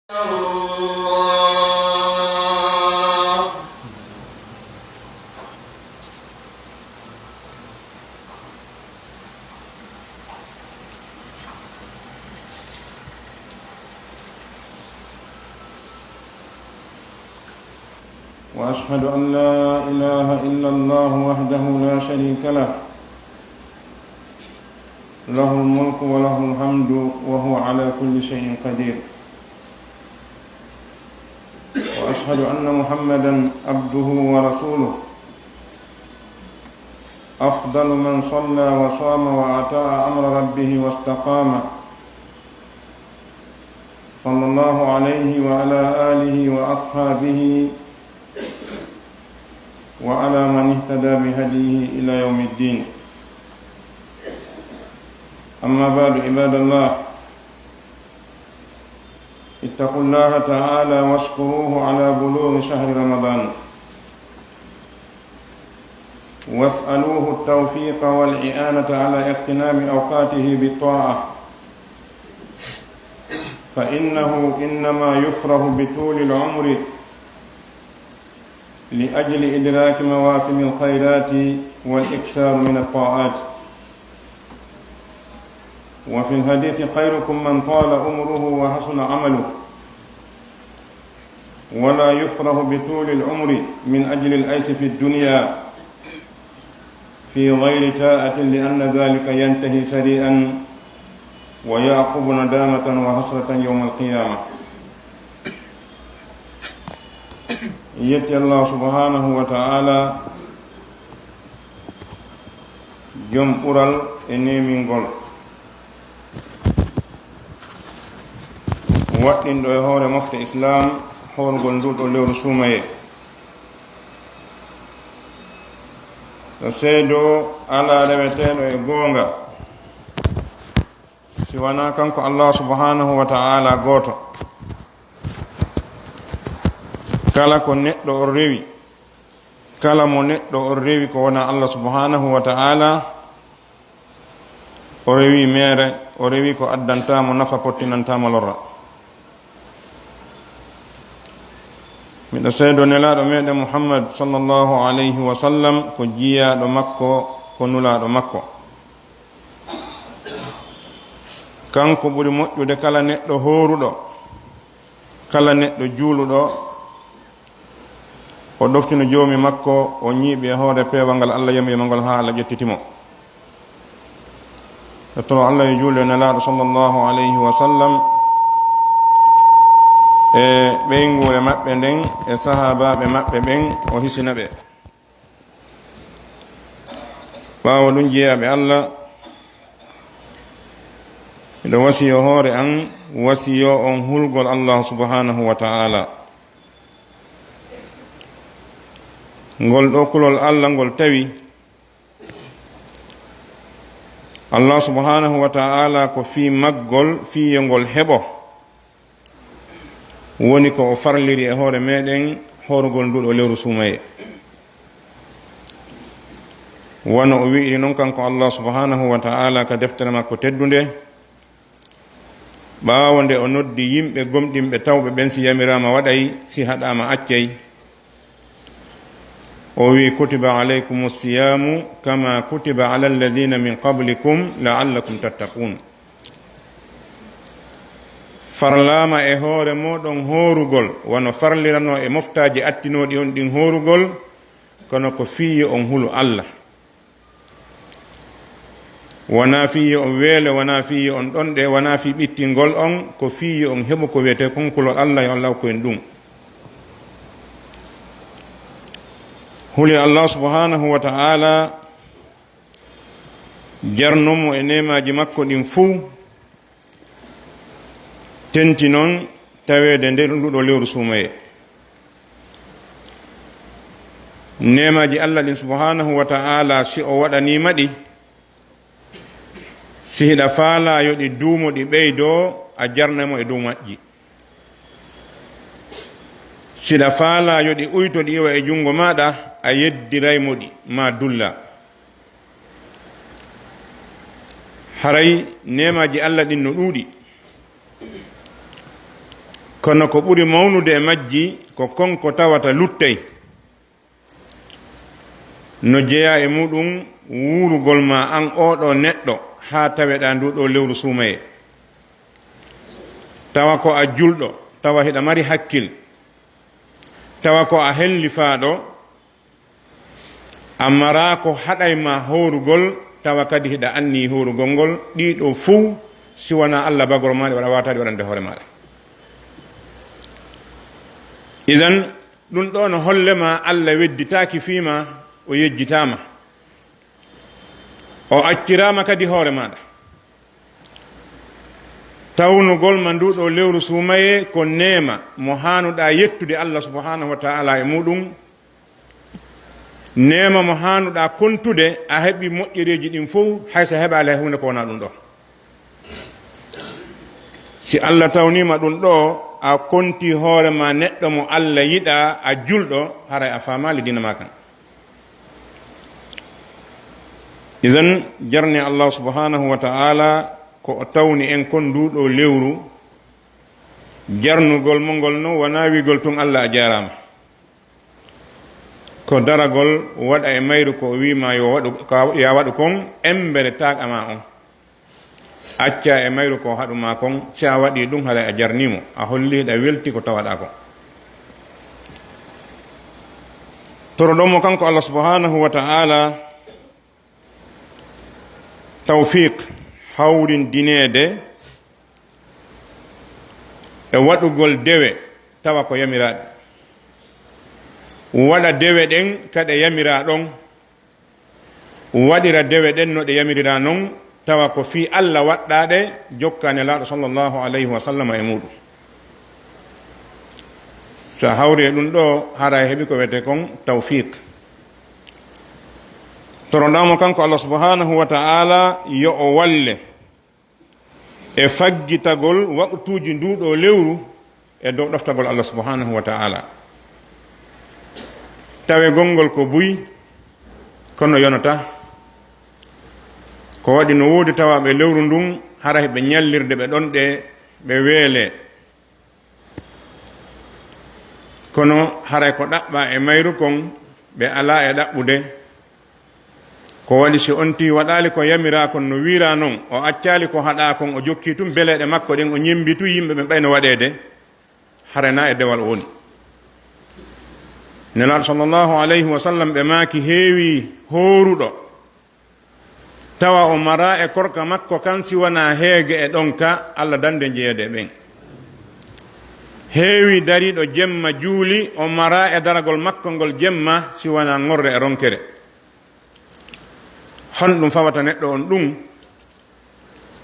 وأشهد أن لا إله إلا الله وحده لا شريك له له الملك وله الحمد وهو على كل شيء قدير وأشهد أن محمدا عبده ورسوله أفضل من صلى وصام وأطاع أمر ربه واستقام صلى الله عليه وعلى آله وأصحابه وعلى من اهتدى بهديه إلى يوم الدين. أما بعد عباد الله، اتقوا الله تعالى واشكروه على بلوغ شهر رمضان واسألوه التوفيق والإعانة على اغتنام أوقاته بالطاعة، فإنه إنما يفرح بطول العمر لأجل إدراك مواسم الخيرات والإكثار من الطاعات. وفي الحديث خيركم من طال عمره وحسن عمله، ولا يفرح بطول العمر من أجل الأيس في الدنيا في غير طاعة، لأن ذلك ينتهي سريعا ويعقب ندامة وحسرة يوم القيامة. yetti Allah subhanahu wa ta'ala jom ɓural e nemingol waɗɗinɗo e hoore mofte islam horgol nduɗo lewru sumaye. to seedo ala reweteɗo e goonga si wona kanko Allah subhanahu wa ta'ala goto. kala ko neɗɗo o rewi, kala mo neɗɗo o rewi ko wona Allah subhanahu wa ta'ala, o rewi mere, o rewi ko addantamo nafa, pottinantamo lorra. miɗo seedo nelaɗo meɗen Muhammad sallallahu alayhi wa sallam ko jiyaɗo makko, ko nulaɗo makko. kanko ɓuri moƴƴude kala neɗɗo horuɗo, kala neɗɗo juuluɗo. o ɗoftino joomi makko, o ñiiɓi e hoore peewal ngal Allah yami ngol haa Allah ƴettitimo. to Allah e juule nelaaɗo sallallahu alayhi wa sallam e ɓeyngure maɓɓe nden e sahaabaaɓe maɓɓe ɓen o hisina ɓe. ɓaawo ɗum jeyaɓe Allah, miɗo wasiyo hoore an wasiyo on hulgol Allah subhanahu wa ta'ala. ngol ɗo kulol Allah ngol tawi Allah subhanahu wa ta'ala ko fi maggol fiye ngol heɓo woni ko o farliri e hoore meɗen horgol nduɗo lewru sumaye. wano o wi'iri noon kanko Allah subhanahu wa ta'ala ka deftere makko teddunde, ɓaawo nde o noddi yimɓe gomɗinɓe tawɓe ɓen si yamirama waɗay, si haɗama accay. o wi kutiba alaykum siyamu kama kutiba ala alladhina min qablikum la'allakum tattaqun. farlama e hoore moɗon horugol wano farlirano e moftaji attinoɗi on ɗin horugol, kono ko fiye on hulu Allah, wona fiye on weele, wona fiye on ɗonɗe, wona fi ɓittingol on, ko fiye on heɓo ko wiyete konkulol Allah yo Allah ko en ɗum. huli Allah subhanahu wa ta'ala jarnomo e nemaji makko ɗin fuu, tenti noon tawede nder nduɗo lewru sumaye. nemaji Allah ɗin subhanahu wa ta'ala si o waɗanima ɗi, si hiɗa faala yoɗi duumo ɗi ɓeydo, a jarnamo e dow majji. siɗa faala yoɗi uyto ɗi iwa e jungo maɗa, a yeddiraymo ɗi ma dulla. haray nemaji Allah ɗin no ɗuuɗi, kono ko ɓuri mawnude e majji ko konko tawata luttay no jeeya e muɗum wuurugol ma an oɗo neɗɗo ha taweɗa nduɗo lewru suumaye tawa ko a julɗo tawa hiɗa mari hakkil tawa ko a hellifaɗo amara ko haɗayma horugol tawa kadi hiɗa anni horugol ngol ɗiɗo fuu siwana allah bagoro maɗe waɗa wataɗe waɗande hoore maɗa idan ɗum ɗo no hollema allah wedditaki fiima o yejjitama o accirama kadi hoore maɗa tawnugol ma nduɗo lewru suumaye ko nema mo hanuɗa yettude allah subhanahu wa ta'ala e muɗum nema mo hanuɗa kontude a heɓi moƴƴereji ɗin fof haysa heɓali hay hunde ko wona ɗum ɗo si allah tawnima ɗum ɗo a konti hoorema neɗɗo mo allah yiɗa a julɗo haray a famali dina ma kan idan jarni allah subhanahu wa ta'ala ko o tawni en kon nduɗo lewru jarnugol mo ngol no wona wigol tun allah a jarama ko daragol waɗa e mayru ko wima yo waɗu ya waɗu kon embere taƙama on acca e mayru ko haɗuma kon si a waɗi ɗum haɗa a jarnimo a holliɗa welti ko tawaɗa ko toroɗomo kanko allah subhanahu wa ta'ala tawfiq hawrin dineede e waɗugol dewe tawa ko yamiraɗe waɗa dewe ɗen kada yamira ɗon waɗira dewe ɗen no ɗe yamirira non tawa ko fi allah waɗɗaɗe jokkane laaɗo sallllahu alayhi wa sallam e muɗum so hawri e ɗum ɗo hara heɓi ko wiyete kon tawfiq toroɗamo kanko allah subhanahu wa ta'ala yo o walle e faggitagol waqtuji nduɗo lewru e dow ɗoftagol allah subhanahu wa ta'ala tawe gongol ko buy kono yonata ko waɗi no woodi tawaɓe lewru ndun hara heɓe ñallirde ɓe ɗon ɗe ɓe weele kono haray ko ɗaɓɓa e mayru kon ɓe ala e ɗaɓɓude ko waɗi si onti waɗali ko yamira kon no wira noon o accali ko haɗa kon o jokki tum beleɗe makko ɗen o ñembitu yimɓe ɓe ɓayno waɗede harana e dewal o woni nelaɗo sallllahu alayhi wa sallam ɓe maaki heewi horuɗo tawa o mara e korka makko kan si wona heege e ɗon ka allah dande jeeyede e ɓen heewi dariɗo jemma juuli o mara e daragol makko ngol jemma si wona ngorde e ronkere honɗum fawata neɗɗo on ɗum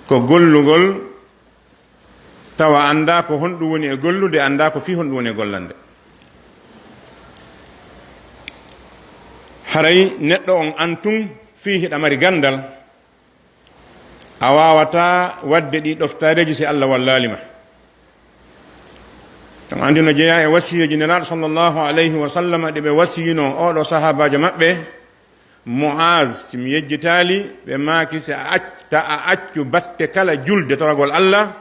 ko gollugol tawa anda ko honɗum woni e gollude anda ko fi honɗum woni e gollande haray neɗɗo on antun fi hiɗa mari gandal a wawata wadde ɗi ɗoftareji si allah wallalima tan andi no jeeya e wasiyeji nelaɗo sallllahu alayhi wa sallam ɗe ɓe wasiyino oɗo sahabajo maɓɓe Muaz simi yejjitali ɓe maaki si a accu batte kala julde tawagol allah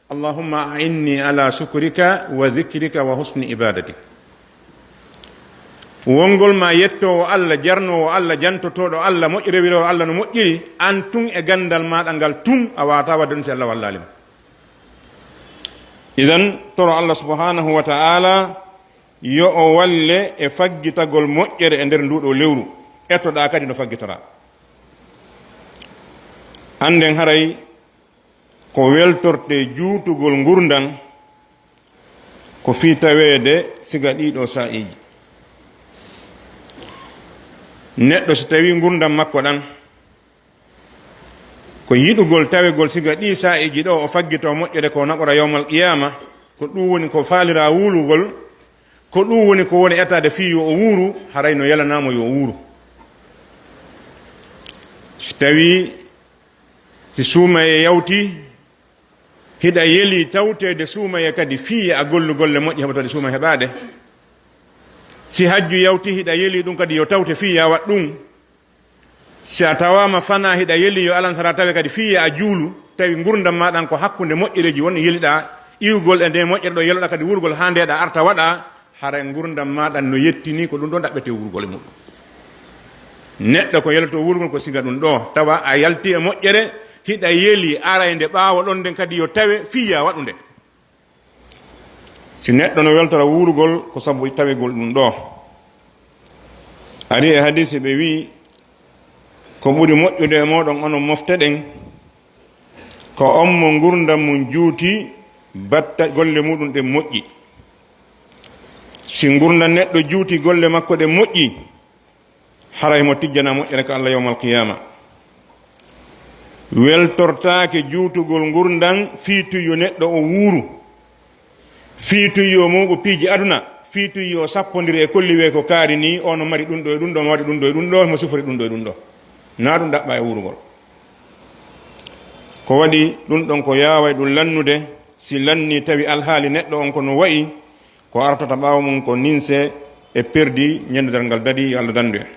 allahumma ainni ala sukrika wa dhikrika wa husni ibadatik wongol ma yettowo allah jarnowo allah jantotoɗo allah moƴƴirewirowo allah no moƴƴiri an tun e gandal maɗa ngal tun a wata wadde ɗum si allah wallalima idan toro allah subhanahu wa ta'ala yo o walle e faggitagol moƴƴere e nder nduɗo lewru ettoɗa kadi no faggitora anden haray ko weltorte juutugol gurdan ko fi taweede siga ɗiɗo sa'iji neɗɗo so tawi gurdam makko ɗan ko yiɗugol tawegol siga ɗi sa'iji ɗo o faggito moƴƴere ko naɓora yawmal qiyama ko ɗum woni ko faalira wuulugol ko ɗum woni ko woni etade fi yo o wuuru haray no yalanamo yo wuuru so tawi si suumaye yawti hiɗa yeli tawtede suumaye kadi fiye a gollugolle moƴƴi heɓatode suuma heɓade si hajju yawti hiɗa yeli ɗum kadi yo tawte fiya wat ɗum si a tawama fana hiɗa yeli yo alansara tawe kadi fiya a juulu tawi gurdam maɗan ko hakkude moƴƴereji won yeliɗa iwgol e nde moƴƴere ɗo yeloɗa kadi wurgol ha ndeɗa arta waɗa hara gurdam maɗa no yettini ko ɗum ɗo daɓɓete wurgol e muɗum. Neɗɗo ko yeloto wurgol ko siga ɗum ɗo tawa a yalti e moƴƴere hiɗa yeli ara e nde ɓaawo ɗon nden kadi yo tawe fiya waɗu nde. Si neɗɗo no weltora wurgol ko sabu tawegol ɗum ɗo. Ari e hadisi ɓe wi ko ɓuri moƴƴude e moɗon onon mofteɗen ko on mo gurdam mum juuti batta golle muɗum ɗe moƴƴi. Si gurdam neɗɗo juuti golle makko ɗe moƴƴi haray mo tijjana moƴƴere ko Allah yawmal qiyama. Weltortaake juutugol gurdam fiituyo neɗɗo o wuuru, fiituyo muɓo piiji aduna, fiituyo sappodiri e kolliwe ko kaari ni ono mari ɗum ɗo e ɗum ɗo, mo waɗi ɗum ɗo e ɗum ɗo, mo sufori ɗum ɗo e ɗum ɗo, na ɗum ɗaɓɓa e wurugol. Ko waɗi ɗum ɗon ko yaawa ɗum lannude, si lanni tawi alhaali neɗɗo on ko no wayi ko artata ɓaawo mum ko ninse e perdi ñande ngal dadi Allah dandu en.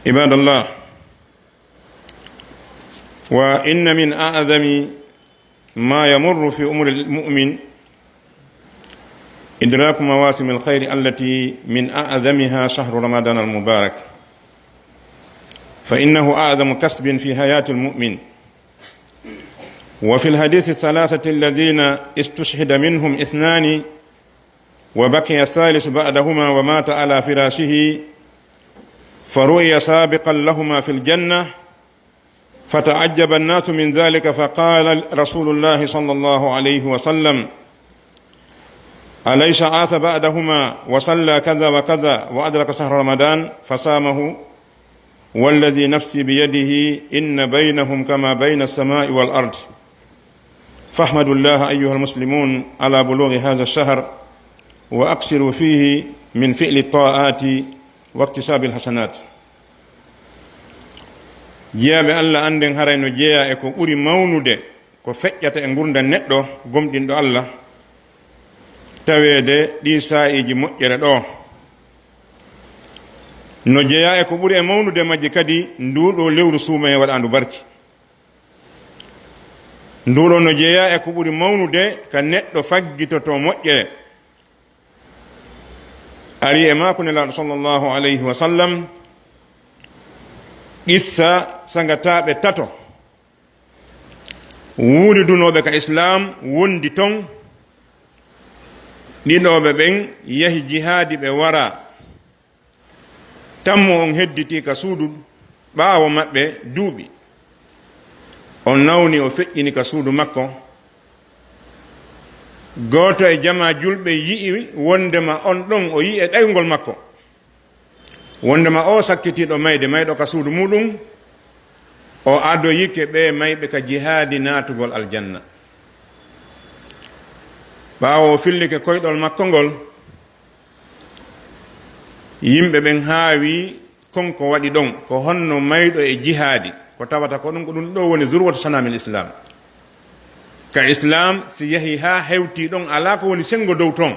Ibadallah, wa inna min a'zami ma yamurru fi umuri al-mu'min idraku mawasim al-khayr allati min a'zamiha shahru ramadan al-mubarak fa innahu a'zamu kasbin fi hayati al-mu'min. وفي الحديث الثلاثة الذين استشهد منهم اثنان وبقي الثالث بعدهما ومات على فراشه فرؤي سابقا لهما في الجنة فتعجب الناس من ذلك فقال رسول الله صلى الله عليه وسلم أليس عاث بعدهما وصلى كذا وكذا وأدرك شهر رمضان فصامه والذي نفسي بيده إن بينهم كما بين السماء والأرض. فاحمدوا الله أيها المسلمون على بلوغ هذا الشهر وأقصروا فيه من فعل الطاعات واكتساب الحسنات. jeyaɓe Allah anden harayno jeeya e ko ɓuri mawnude ko feƴƴata e gurdam neɗɗo gomɗinɗo Allah taweede ɗi sa'iji moƴƴere ɗo. No jeeya e ko ɓuri e mawnude majji kadi nduɗo lewru suuma e waɗandu barki. Nduɗo no jeeya e ko ɓuri mawnude ka neɗɗo faggitoto moƴƴere. Ari e maako nelaɗo sallllahu alayhi wa sallam qissa sangataɓe tato wuuridunoɓe ka islam wondi ton. ɗiɗoɓe ɓen yahi jihaadi ɓe wara tammo on hedditi ka suudu ɓaawo maɓɓe duuɓi. On nawni o feƴƴini ka suudu makko. Gooto e jama julɓe yi'i wondema on ɗon o yi'i e ɗaygol makko, wondema o sakkitiɗo mayde mayɗo ka suudu muɗum o ado yikke ɓe mayɓe ka jihaadi naatugol aljanna. ɓaawo o fillike koyɗol makko ngol, yimɓe ɓen haawi konko waɗi ɗon ko honno mayɗo e jihaadi, ko tawata ko ɗum ko ɗum ɗo woni zurwatu sanamil islam. Ka islam si yahi ha hewti ɗon ala ko woni sengo dow ton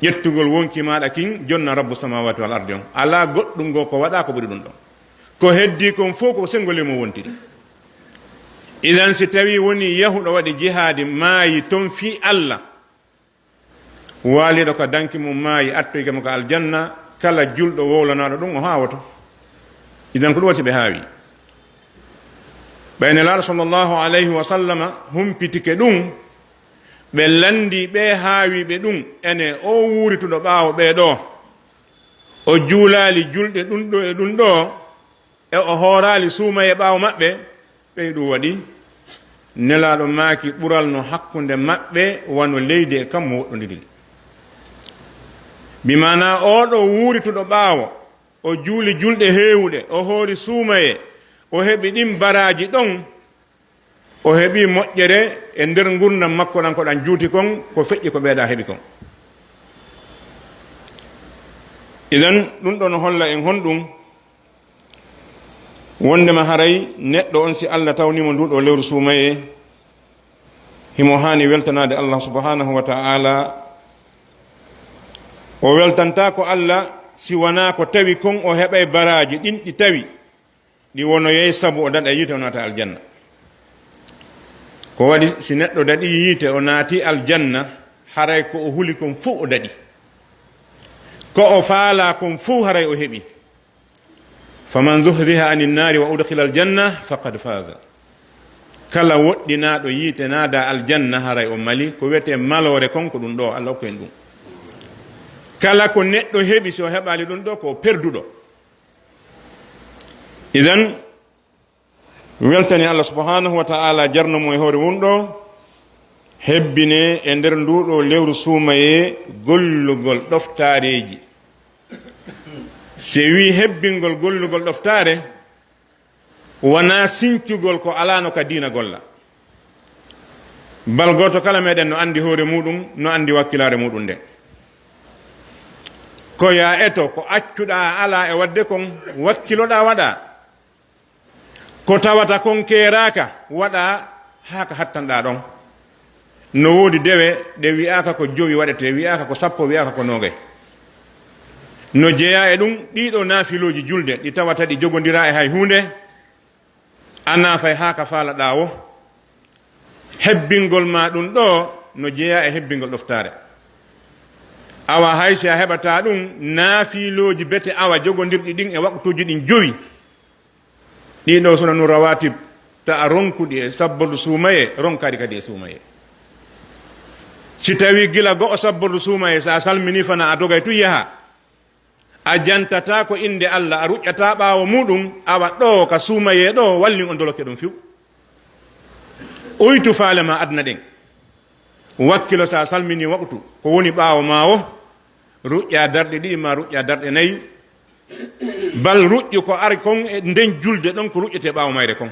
ƴettugol wonki maɗa kin jonna rabbu samawati wal ardi on, ala goɗɗum go ko waɗa ko ɓuri ɗum ɗon, ko heddi kon fof ko sengolemo wontiri. Idan si tawi woni yahuɗo waɗi jihaadi maayi ton fi Allah, waaliɗo ko danki mum maayi attoyke mo ko aljanna, kala julɗo wowlanaɗo ɗum o hawoto. Idan ko ɗum wati ɓe haawi. ɓaynelaaɗo sallllahu alayhi wa sallama humpitike ɗum, ɓe landi ɓe haawiɓe ɗum ene o wuurituɗo ɓaawo ɓeeɗo, o juulaali julɗe ɗum ɗo e ɗum ɗo, e o hooraali suuma e ɓaawo maɓɓe. ɓey ɗum waɗi nelaaɗo maaki ɓural no hakkunde maɓɓe wano leydi e kammo woɗɗodiri. bimana oɗo wuurituɗo ɓaawo o juuli julɗe heewuɗe, o hoori suumaye, o heɓi ɗin baraji ɗon, o heɓi moƴƴere e nder gurdam makko ɗan ko ɗan juuti kon, ko feƴƴi ko ɓeeɗa heɓi kon. idan ɗum ɗon holla en honɗum wondema haray neɗɗo on si Allah tawnimo nduɗo lewru suumaye, himo hani weltanade Allah subhanahu wa ta'ala. O weltanta ko Allah si wona ko tawi kon o heɓay baraji ɗin ɗi tawi ɗi wono yey sabu o daɗa yite o nata aljanna. ko waɗi si neɗɗo daɗi yiite o naati aljanna haray ko o huli kon fuu o daɗi, ko o faala kon fuu haray o heɓi. faman zuhriha ani nnari wa udkhila aljanna faqad faza. kala woɗɗinaɗo yiite naada aljanna haray o mali. ko wiyete malore kon ko ɗum ɗo, Allah hokku en ɗum. kala ko neɗɗo heɓi si o heɓali ɗum ɗo ko perduɗo. idan weltani Allah subhanahu wa ta'ala jarno mo e hoore mum ɗo hebbine e nder nduɗo lewru suumaye gollugol ɗoftareji. se wi hebbingol gollugol ɗoftare wona sincugol ko alano ka diina golla. bal goto kala meɗen no andi hoore muɗum, no andi wakkilare muɗum nde. ko ya eto ko accuɗa ala e wadde kon wakkiloɗa waɗa, ko tawata kon keraka waɗa haka hattanɗa ɗon. no woodi dewe ɗe wi'aka ko 5 waɗete, wi'aka ko 10, wi'aka ko 9. no jeeya e ɗum ɗiɗo naafiloji julde ɗi tawata ɗi jogodira e hay hunde, a naafay haka faalaɗa o. hebbingol ma ɗum ɗo no jeeya e hebbingol ɗoftare. awa haysi a heɓata ɗum naafiloji bete awa jogodirɗi ɗin e waktuji ɗin 5. ɗiɗo sona no rawatib ta a ronkuɗi e sabbordu suumaye, ronkadi kadi e suumaye. si tawi gila go'o sabbordu suumaye sa salmini fana a dogay tu yaha, a jantata ko inde Allah, a ruƴƴata ɓaawo muɗum, awa ɗo ka suumaye ɗo walli on doloke ɗum fiw. oytu faale ma adna ɗen, wakkilo sa salmini waktu ko woni ɓaawo ma o, ruƴƴa darɗe 2 ma ruƴƴa darɗe 4, bal ruƴƴu ko ari kon e nden julde ɗon ko ruƴƴete ɓaawo mayre kon.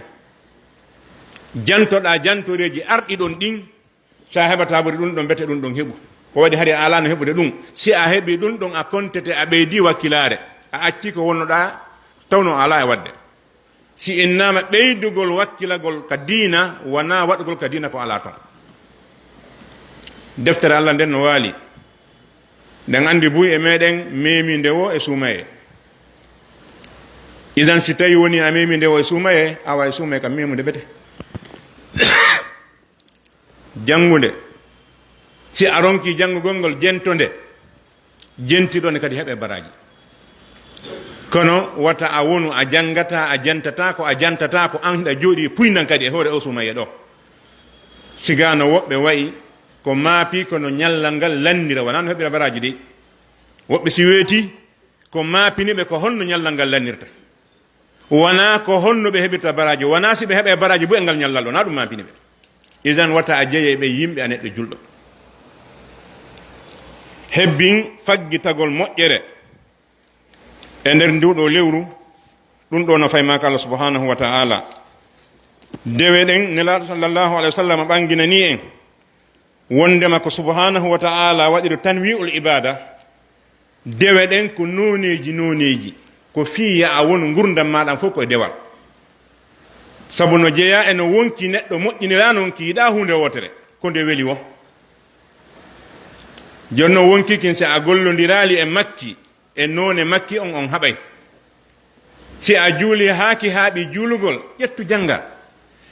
jantoɗa jantoreji arɗi ɗon ɗin, sa heɓata ɓuri ɗum ɗon bete ɗum ɗon heɓu. ko waɗi hari a alano heɓude ɗum. si a heɓi ɗum ɗon a kontete a ɓeydi wakkilare, a acci ko wonnoɗa tawno ala e wadde. si innama ɓeydugol wakkilagol ka diina wona waɗugol ka diina ko ala ton. deftere Allah nden no waali, nden andi buy e meɗen memi ndewo e suumaye. idan si tawi woni a memi ndewo e suumaye, awa e suumaye kam memude bete. jangude si a ronki jangugol ngol jentonde, jentiɗo ne kadi heɓe baraji. kono wata a wonu a jangata, a jantata ko, a jantata ko, an hiɗa jooɗi puynan kadi e hoore o suumaye ɗo. sigano woɓɓe wayi ko maapi kono ñallal ngal lannira, wona no heɓira baraji de. woɓɓe si weeti ko maapiniɓe ko honno ñallal ngal lannirta, wona ko honno ɓe heɓirta baraji, wona si ɓe heɓe baraji bu e ngal ñallal ɗo, na ɗum maapiniɓe. idan wata a jeeye ɓe yimɓe a neɗɗo julɗo. hebbin faggitagol moƴƴere e nder nduɗo lewru ɗum ɗo no faymaka Allah subhanahu wa ta'ala. dewe ɗen nelaɗo sallallahu alaihi wasallam ɓanginani en wondema ko subhanahu wa ta'ala waɗiri tanwi'ul ibada. dewe ɗen ko noneji ko fiya a wonu gurdam maɗan fof koye dewal. sabu no jeeya eno wonki neɗɗo moƴƴinira noon ki yiɗa hunde wotere ko nde weli wo. jonno wonki kin si a gollodirali e makki e none makki on haɓay. si a juuli haaki haaɓi juulugol, ƴettu janga.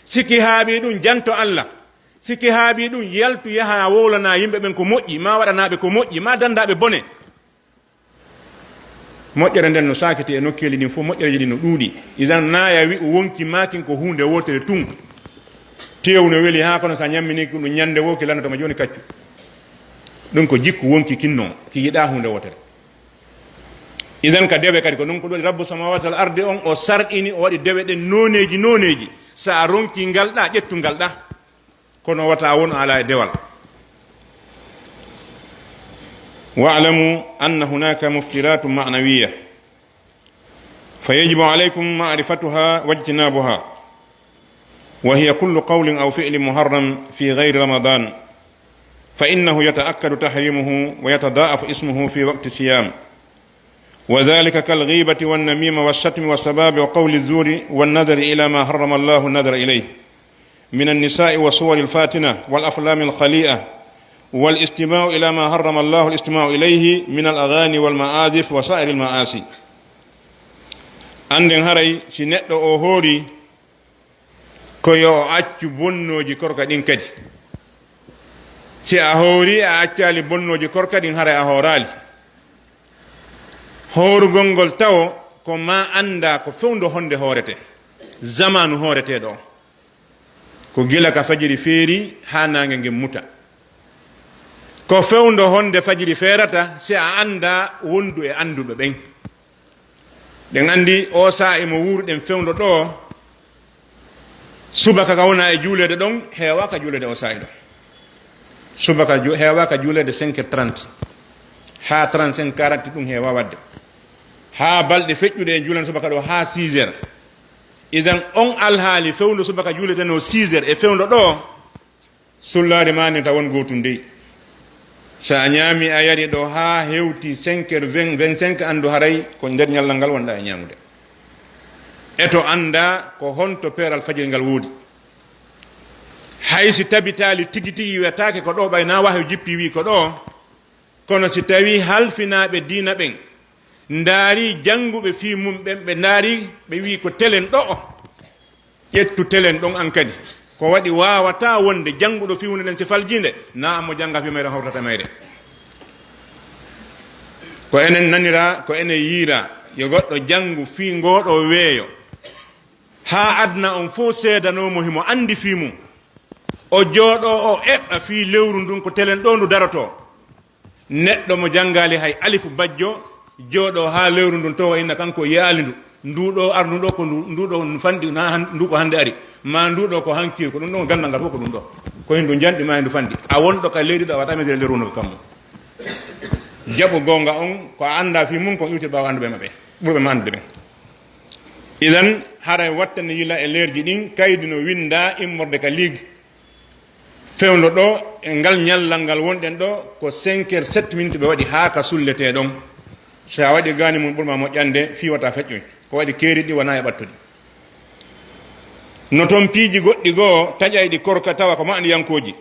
siki haaɓi ɗum janto Allah, siki haaɓi ɗum yaltu yaha wowlana yimɓe ɓen ko moƴƴi, ma waɗanaɓe ko moƴƴi, ma dandaɓe bone. moƴƴere nden no sakiti e nokkeli ɗin fof moƴƴereji ɗin no ɗuuɗi. idan naya wi wonki makin ko hunde wotere tun tew no weli ha kono sa ñammini ɗum ñande wo ki lanatoma joni kaccu. ɗum ko jikku wonki kinno ki yiɗa hunde wotere. idan ka dewe kadi ko ɗum ko ɗo rabbu samawati wal ardi on o sarɗini o waɗi dewe ɗen noneji. sa ronki ngalɗa ƴettu ngalɗa, kono wata won ala e dewal. واعلموا أن هناك مفترات معنوية فيجب عليكم معرفتها واجتنابها، وهي كل قول أو فعل محرم في غير رمضان، فإنه يتأكد تحريمه ويتضاعف اسمه في وقت الصيام، وذلك كالغيبة والنميمة والشتم والسباب وقول الزور والنذر إلى ما حرم الله النذر إليه من النساء والصور الفاتنة والأفلام الخليئة، والاستماع إلى ما حرم الله الاستماع إليه من الأغاني والمعازف وسائر المآسي. anden haray si neɗɗo o hoori ko yo accu bonnoji korka ɗin kadi si a hoori a accali bonnoji korka ɗin hara a hoorali horugol ngol tawo ko ma anda ko fewndo honde hoorete zamanu hoorete ɗo ko gila ka fajiri feeri ha nange nge muta ko fewndo honde fajiri feerata si a anda wondu e anduɓe ɓen ɗen andi o sa emo wuurɗen fewndo ɗo subaka ka wona e juulede ɗon heewaka juulede o sa'i ɗo subaka heewaka juulede 5h30 ha 35-40 ɗum heewa wadde ha balɗe feƴƴude e juulande subaka ɗo ha 6h idan on alhaali fewndo subaka juulete no 6h e fewndo ɗo sullade mani tawon gotum dey sa a ñaami a yari ɗo ha hewti 5h20 25 andu haray ko nder ñallal ngal wonɗa e ñamude eto anda ko honto peeral fajiri ngal woodi haysi tabitali tigi tigi wiyatake ko ɗo ɓayna wahe jippi wi ko ɗo kono si tawi halfinaɓe diina ɓen ndaari jannguɓe fi mum ɓen ɓe ndaari ɓe wi ko telen ɗo ƴettu telen ɗon an kadi ko waɗi wawata wonde jannguɗo fi hunde ɗen si faljinde na amo jannga fi mayre hawtata mayre ko enen nanira ko enen yiira yo goɗɗo janngu fi ngoɗo weeyo ha adna on fof seedanomo himo andi fi mum o jooɗo o eɓɓa fi lewru ndun ko telen ɗo ndu daroto neɗɗo mo janngali hay alifu bajjo jooɗo ha lewru ndun to inna kanko yaali ndu nduɗo ardu ɗo ko nduɗo fandi na ndu ko hande ari ma nduɗo ko hanki ko ɗum ɗon gandal ngal fof ko ɗum ɗo ko hindu janɗi ma hindu fandi a wonɗo ka leydi ɗo a wata mesere leruno ko kammo jaɓu gonga on ko anda fi mum ko iwte ɓawa anduɓe maɓɓe ɓurɓe ma andude ɓen idan haray wattane yila e leerji ɗin kaydi no winda immorde ka ligue fewndo ɗo e ngal ñallal ngal wonɗen ɗo ko 5h07 minutes ɓe waɗi ha ka sullete ɗon so a waɗi gani mum ɓurma moƴƴande fiwata feƴƴoy ko waɗi keeri ɗi wona e ɓattuɗi no toon piiji goɗɗi goo taƴayɗi korka tawa ko ma andiyankoji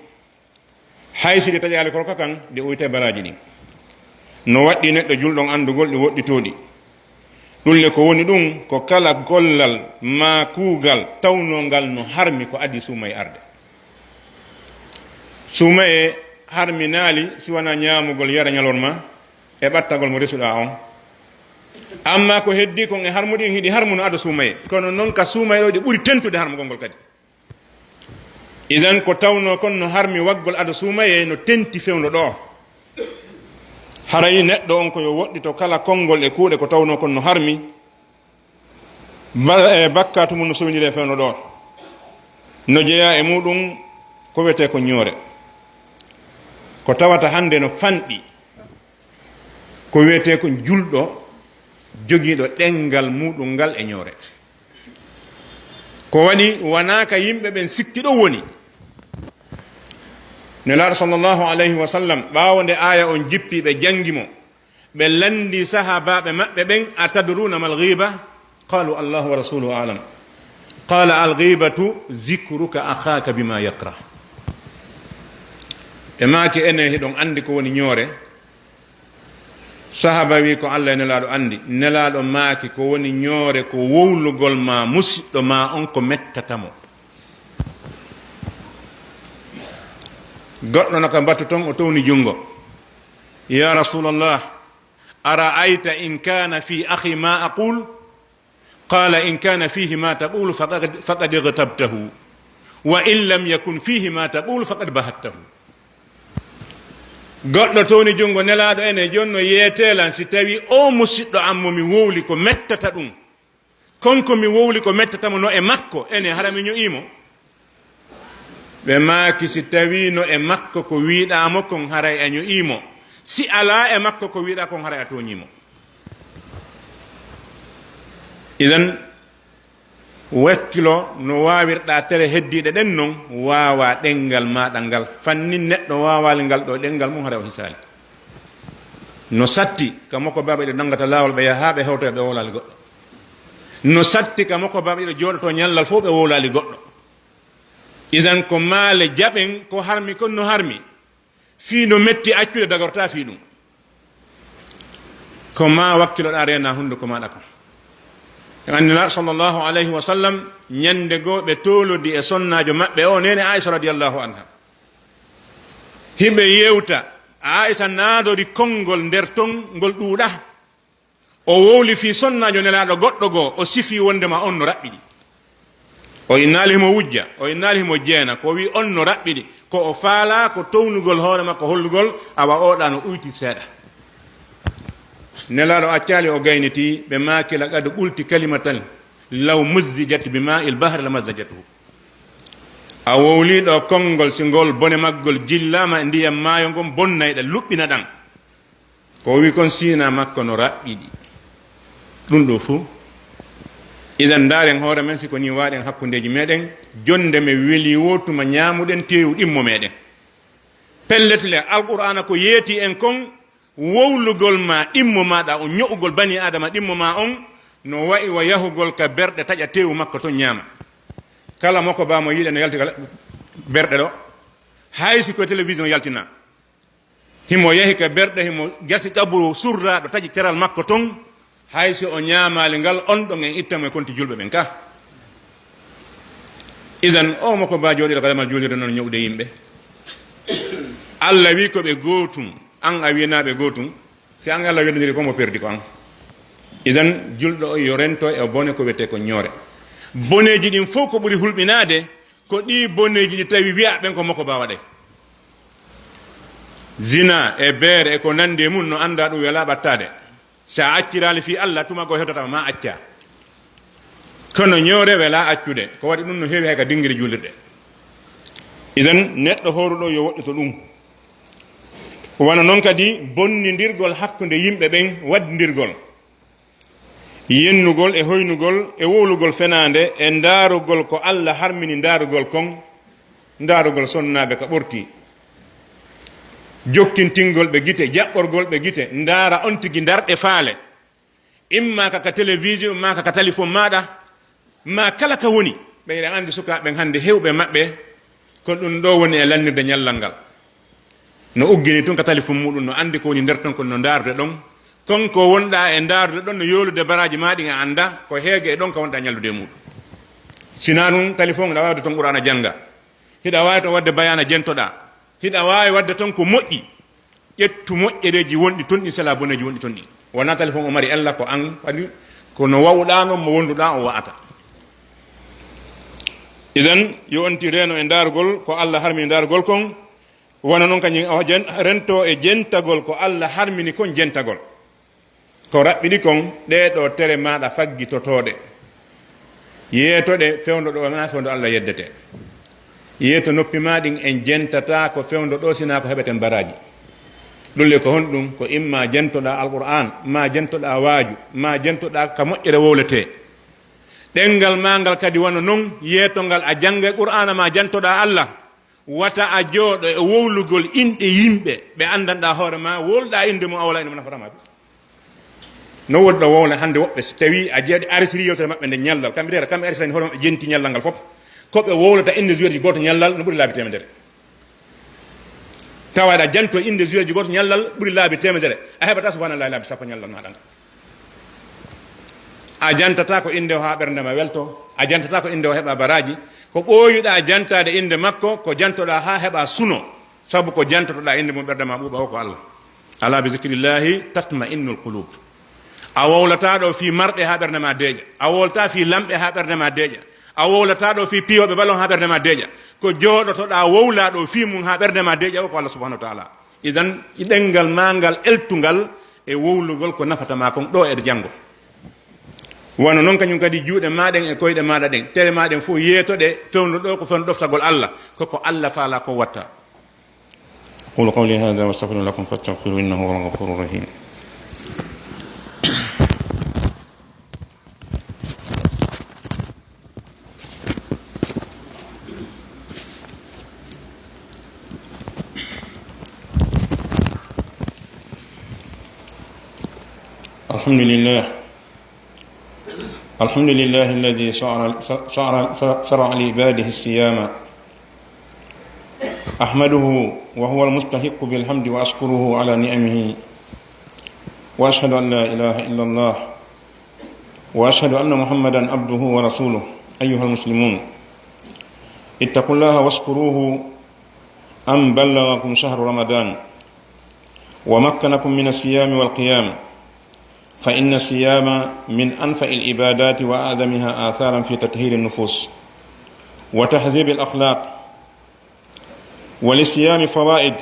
haysi ɗi taƴali korka kan ɗi uyte baraji ɗin no waɗɗi neɗɗo julɗon andugol ɗi woɗɗitoɗi ɗulle ko woni ɗum ko kala gollal ma kuugal tawnongal no harmi ko adi suuma e arde suuma e harminaali si wona ñaamugol yara ñalorma e ɓattagol mo resuɗa on amma ko heddi kon e harmuɗi hiɗi harmuno ada suumaye kono noon ka suumaye ɗo ɗi ɓuri tentude harmugol ngol kadi idan ko tawno kon no harmi waggol ada suumaye no tenti fewno ɗo haray neɗɗo on koyo woɗɗito kala konngol e kuuɗe ko tawno kon no harmi bakkatu mum no sowidiri e fewno ɗo no jeeya e muɗum ko wiyete ko ñoore ko tawata hande no fanɗi ko wiyete ko julɗo jogiiɗo ɗengal muɗum ngal e ñoore ko waɗi wona ka yimɓe ɓen sikki ɗo woni nelaaɗo sallllahu alayhi wa sallam ɓaawo nde aya on jippi ɓe jangi mo ɓe landi sahabaɓe maɓɓe ɓen atadruna mal ghiba qalu allahu wa rasuluhu alam qala alghibatu zicruka akhaka bima yakra e maaki ene hiɗon andi ko woni ñoore sahaba wi ko allah e nelaaɗo andi nelaaɗo maaki ko woni ñoore ko wowlugol ma musidɗo ma on ko mettatamo goɗɗo naka mbattu toon o towni jungo ya rasulallah ara'ayta in kana fi akhi ma aqul qala in kana fihi ma taqulu faqad igtabtahu wa in lam yakun fihi ma taqulu faqad bahattahu goɗɗo towni jungo nelaaɗo ene jonno yeetelan si tawi o musidɗo ammo mi wowli ko mettata ɗum konko mi wowli ko mettatamo no e makko ene hara mi ño'imo ɓe maaki si tawi no e makko ko wiiɗamo kon haray a ño'imo si ala e makko ko wiiɗa kon haray a toñimo idan wakkilo no wawirɗa tere heddiɗe ɗen noon wawa ɗengal maɗa ngal fanni neɗɗo wawali ngal ɗo ɗengal mum haɗa o hisali no satti ka makko baba ɗe nangata lawol ɓe yaha ɓe hewto ɓe wowlali goɗɗo no satti ka makko baba ɗe joɗoto ñallal fof ɓe wowlali goɗɗo idan ko maale jaɓen ko harmi kon no harmi fi no metti accude dagorta fi ɗum ko ma wakkiloɗa rena hunde ko maɗa kon annila sallallahu alayhi wa sallam ñande go ɓe tolodi e sonnajo maɓɓe o nene aisha radiallahu anha himɓe yewta aisha naadori konngol nder ton ngol ɗuuɗa o wowli fi sonnajo nelaɗo goɗɗo goo o sifi wondema on no raɓɓiɗi o innali himo wujja o innali himo jeena ko wi on no raɓɓiɗi ko o faala ko townugol hoore makko hollugol awa oɗa no uyti seeɗa nelaɗo accali o gayniti ɓe maakila qad ɓulti kalimatan law muzzijat bima il bahre la mazzajatuhu a wowliɗo konngol si ngol bone maggol jillama e ndiyam maayo ngon bonnayɗa luɓɓina ɗan ko wi kon sina makko no raɓɓiɗi ɗum ɗo fuu idan ndaren hoore men siko ni waɗen hakkundeji meɗen jonde me weeli wotuma ñamuɗen tewu ɗimmo meɗen pelletle alqur'ana ko yeeti en kon wowlugol ma ɗimmo maɗa o ño'ugol bani adama ɗimmo ma on no wayi wa yahugol ka berɗe taƴa tewu makko ton ñaama kala moko bamo yiɗe no yalti berɗe ɗo haysi ko télévision yaltina himo yehi ka berɗe himo gasi ƙabru surraɗo taƴi keral makko ton haysi o ñaamali ngal on ɗon en ittamo e konti julɓe ɓen ka idan o moko ba jooɗiɗo kadamal juulirde noon ñowde yimɓe allah wi ko ɓe gootum an a winaɓe gootum si an allah weddodiri komo perdi ko an idan julɗo o yo rento e bone ko wiyete ko ñoore boneji ɗin fof ko ɓuri hulɓinade ko ɗi boneji ɗi tawi wiya ɓen ko moko ba waɗe zina e beere e ko nandi e mum no anda ɗum wela ɓattade sa accirali fi allah tuma go heddotama ma acca kono ñoore wela accude ko waɗi ɗum no heewi hay ka dinguiri julirɗe idan neɗɗo horuɗo yo woɗɗito ɗum wona noon kadi bonnidirgol hakkude yimɓe ɓen waddidirgol yennugol e hoynugol e wowlugol fenande e ndaarugol ko allah harmini ndaarugol kon ndaarugol sonnaɓe ka ɓorti joktintingol ɓe gite jaɓɓorgol ɓe gite ndaara on tigi darɗe faale imma kaka télévision ma kaka téléphone maɗa ma kala ka woni ɓe eɗen andi sukaɓen hande hewɓe maɓɓe ko ɗum ɗo woni e lannirde ñallal ngal no uggini tun ka téléphone muɗum no andi ko woni nder ton ko no ndarude ɗon konko wonɗa e ndarude ɗon no yolude baraji maɗi e anda ko heege e ɗon ka wonɗa ñallude muɗum sina ɗum téléphone ɗa wawde ton qur'ana janga hiɗa wawi to wadde bayana jentoɗa hiɗa wawi wadde ton ko moƴƴi ƴettu moƴƴereji wonɗi ton ɗi sala boneji wonɗi ton ɗi wona téléphone o mari ella ko an adi kono wawɗa noon mo wonduɗa o wa'ata idan yo onti reno e darugol ko allah harmini darugol kon wona noon kañum rento e jentagol ko allah harmini kon jentagol ko raɓɓiɗi kon ɗeɗo tere maɗa faggitotoɗe yeetoɗe fewdo ɗo na fewdo allah yeddete yeeto noppi maɗin en jentata ko fewdo ɗo sina ko heɓeten baraji ɗulle ko honɗum ko imma jentoɗa alquran ma jentoɗa waaju ma jentoɗa ka moƴƴere wowlete ɗengal ma ngal kadi wona noon yeetongal a janga e qur'ana ma jantoɗa allah wata a jooɗo e wowlugol inɗe yimɓe ɓe andanɗa hoore ma wolɗa inde mum a wala inde mo nafatama ɓe no woɗɗo wowle hande woɓɓe so tawi a jeeɗi arsiri yewtere maɓɓe nde ñallal kamɓe ɗera kamɓe arsirani hoore maɓɓe jenti ñallal ngal fof koɓe wowlata inde joueur ji goto ñallal no ɓuuri laabi temedere tawaɗa janto inde joueur ji goto ñallal ɓuuri laabi temedere a heɓata subhanallahi laabi sappo ñallal maɗa ngal a jantata ko inde o ha ɓerdema welto a jantata ko inde o heɓa baraji ko ɓooyuɗa jantade inde makko ko jantoɗa ha heɓa suno sabu ko jantotoɗa inde mum ɓerdema ɓuuɓa o ko allah ala bi zicrillahi tatma innul qulub a wowlata ɗo fi marɗe ha ɓerdema deeƴa a wowlata fi lamɓe ha ɓerdema deeƴa a wowlata ɗo fi piyoɓe ballon ha ɓerdema deeƴa ko jooɗotoɗa wowla ɗo fi mum ha ɓerdema deeƴa o ko allah subhanahu wa taala idan ɗengal mangal eltugal e wowlugol ko nafatama kon ɗo eɗe janggo wano noon kañum kadi juuɗe maɗen e koyɗe maɗa ɗen tere maɗen fof yeetoɗe fewnu ɗo ko fewnu ɗoftagol allah koko allah faala ko watta qulu qawli hada wa astaghfiru lakum fastaghfiru innahu huwal ghafurur rahim الحمد لله الذي شرع لعباده الصيام أحمده وهو المستحق بالحمد وأشكره على نعمه وأشهد أن لا إله إلا الله وأشهد أن محمدا عبده ورسوله. أيها المسلمون، اتقوا الله واشكروه أن بلغكم شهر رمضان ومكنكم من الصيام والقيام، فإن الصيام من أنفع العبادات وأعظمها آثارا في تطهير النفوس وتهذيب الأخلاق. وللصيام فوائد،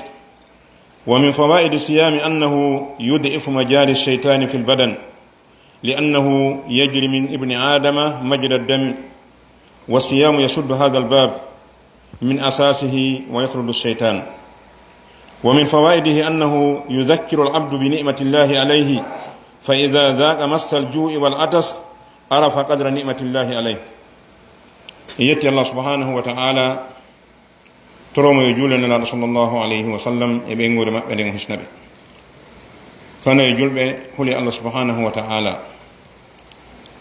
ومن فوائد الصيام أنه يضعف مجاري الشيطان في البدن، لأنه يجري من ابن آدم مجرى الدم، والصيام يسد هذا الباب من أساسه ويطرد الشيطان. ومن فوائده أنه يذكر العبد بنعمة الله عليه، فإذا ذاق مس الجوع والعطش عرف قدر نعمة الله عليه. يتي الله سبحانه وتعالى تروم يجولنا صلى الله عليه وسلم يبينغور ما بدين حسنبه كان يجول هولي الله سبحانه وتعالى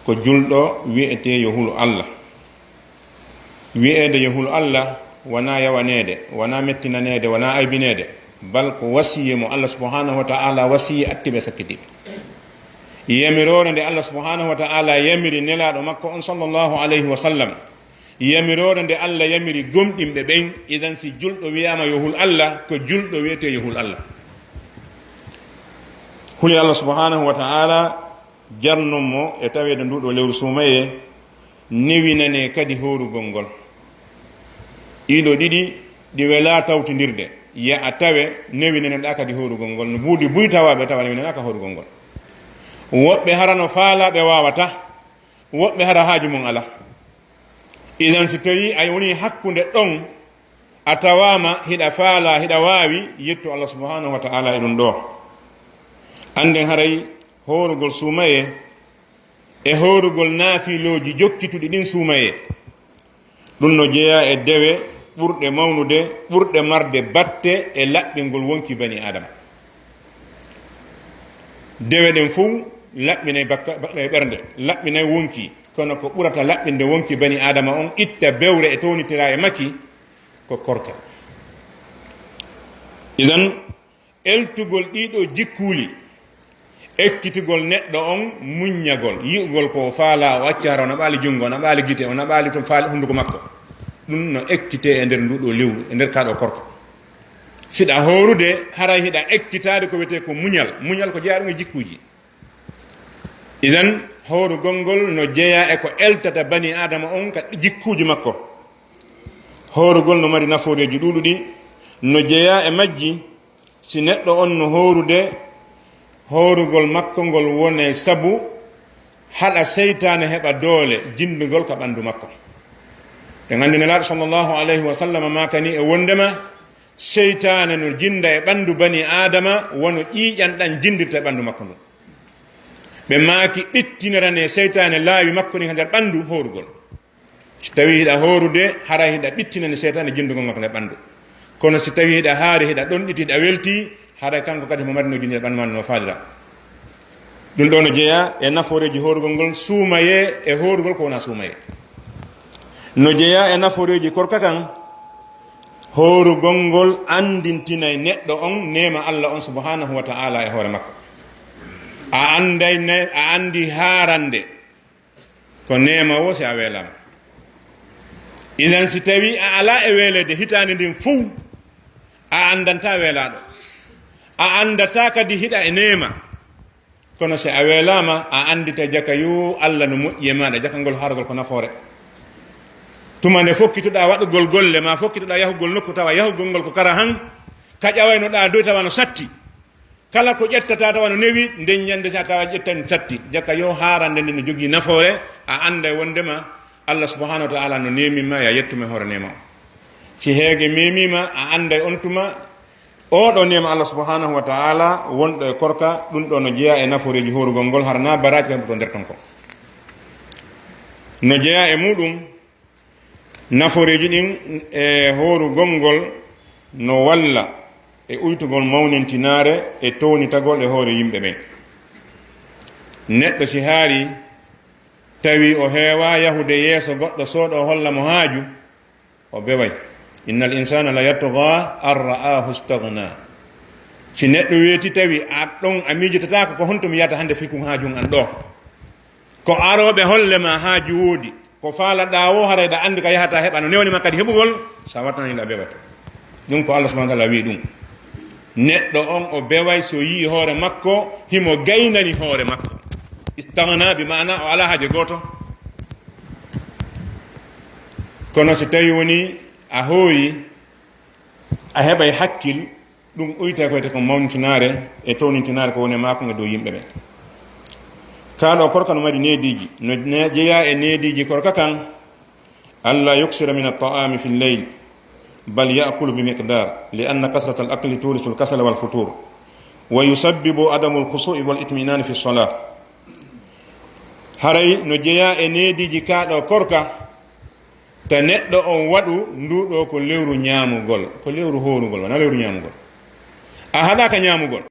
ko julɗo wi'ete yo hulu Allah. wi'ede yo hulu Allah wana yawanede, wana mettinanede, wana aybinede, bal ko wasiye mo Allah subhanahu wa ta'ala wasiye attibe sakkitiɓe. yamirore nde Allah subhanahu wa ta'ala yamiri nelaɗo makko on sallallahu alayhi wa sallam, yamirore nde Allah yamiri gomɗinɓe ɓen. idan si julɗo wiyama yo hul Allah, ko julɗo wiyete yo hul Allah. huli Allah subhanahu wa ta'ala jarnum mo e tawede nduɗo lewru sumaye newinane kadi horugol ngol. ɗiɗo ɗiɗi ɗi wela tawtidirde, ya a tawe newinaneɗa kadi horugol ngol. no buudi buytawaɓe tawa newinanaka horugol ngol. woɓɓe harano faalaɓe wawata, woɓɓe hara haaju mum ala. idan si tawi a woni hakkude ɗon a tawama hiɗa faala hiɗa wawi yettu Allah subhanahu wa ta'ala e ɗum ɗo. anden haray horugol sumaye e horugol naafiloji jokkituɗi ɗin sumaye, ɗum no jeeya e dewe ɓurɗe mawnude, ɓurɗe marde batte e laɓɓingol wonki bani adama. dewe ɗen fuu laɓɓinay ɓernde, laɓɓinay wonki, kono ko ɓurata laɓɓinde wonki bani adama on, itta bewre e townitira e makki, ko korka. idan eltugol ɗiɗo jikkuuli, ekkitugol neɗɗo on, muññagol, yi'ugol ko faala, o acca hara, o naɓaali junngo, o naɓaali gite, o naɓaali to faali hunnduko makko, ɗum no ekkite e nder nduɗo lewru, e nder kaɗo korko. siɗa horude haray hiɗa ekkitade ko wiyete ko muñal. muñal ko jeeya ɗum e jikkuji. idan horugol ngol no jeeya e ko eltata bani adama on ka jikkuji makko. horugol no mari nafooreji ɗuɗuɗi, no jeeya e majji si neɗɗo on no horude horugol makko ngol wone sabu haɗa seytane heɓa doole jindugol ka ɓandu makko. ɓe gandi nelaɗo sallllahu alayhi wa sallam makani e wondema seytane no jinda e ɓandu bani adama wono ƴiƴanɗan jindirta e ɓandu makko ndu. ɓe maaki ɓittinirane seytane laawi makko ni ka nder ɓandu horugol. si tawi hiɗa horude hara hiɗa ɓittinani seytane jindugol makko nder ɓandu, kono si tawi hiɗa haari hiɗa ɗonɗiti hiɗa welti, haɗa kanko kadi mo marino jindi e ɓandu ma no faadira. ɗum ɗo no jeeya e nafooreji horugol ngol suumaye e horugol ko wona suumaye. no jeeya e nafooreji korka kan, horugol ngol andintinay neɗɗo on nema Allah on subhanahu wa ta'ala e hoore makko. a andi haarande ko nema wo si a weelama. idan si tawi a ala e weelede hitande ndin fuu, a andanta weelaɗo, a andata kadi hiɗa e nema. kono si a weelama a andita jaka yo Allah no moƴƴi e maɗa, jaka ngol haarugol ko nafoore. tuma nde fokkitoɗa waɗugol golle ma, fokkitoɗa yahugol nokku, tawa yahugol ngol ko kara han, ka ƴawaynoɗa dow tawa no satti, kala ko ƴettata tawa no newi, nden ñande sa tawa ƴettani satti, jaka yo haarande nde no jogii nafoore. a anda e wondema Allah subhanahu wa ta'ala no nemima ya yettuma hoore nema o. si heege memima a anda e on tuma oɗo nema Allah subhanahu wa ta'ala wonɗo e korka. ɗum ɗo no jeeya e nafooreji horugol ngol, harna baraji kam to nder ton ko no jeeya e muɗum. nafooreji ɗin e horugol ngol no walla e uytugol mawnintinare e townitagol e hoore yimɓe ɓen. neɗɗo si haari tawi o heewa yahude yeeso goɗɗo sooɗo holla mo haaju, o beway. innal insana la yatgha an ra'ahu istaghna. si neɗɗo weeti tawi a ɗon a miijotatako ko honto mi yiyata hande fikkum haajum an ɗo, ko aroɓe hollema haaju woodi ko faalaɗa o harayɗa andi ka yahata heɓa no newnima kadi heɓugol sa wattaniɗa ɓeɓata ɗum ko allah subahana taala wi ɗum neɗɗo on o beway so yii hoore makko himo gaynani hoore makko istagna bi mana o ala haaje goto kono so tawi woni a hooyi a heɓay hakkil ɗum uyta koyte ko mawnitinare e townitinare ko woni mako e dow yimɓe ɓe kaɗo korka no mari neediji no jeeya e neediji korka kan alla yuksira min at-ta'ami fi l-layl bal ya'kulu bi miqdar li anna kasrata al-akli turisu al-kasala wal futur wa yusabbibu adamu al-khushu'i wal itminan fi as-salah haray no jeeya e neediji kaɗo korka te neɗɗo on waɗu nduɗo ko lewru ñaamugol ko lewru horugol wona lewru ñaamugol a haɗaka ñaamugol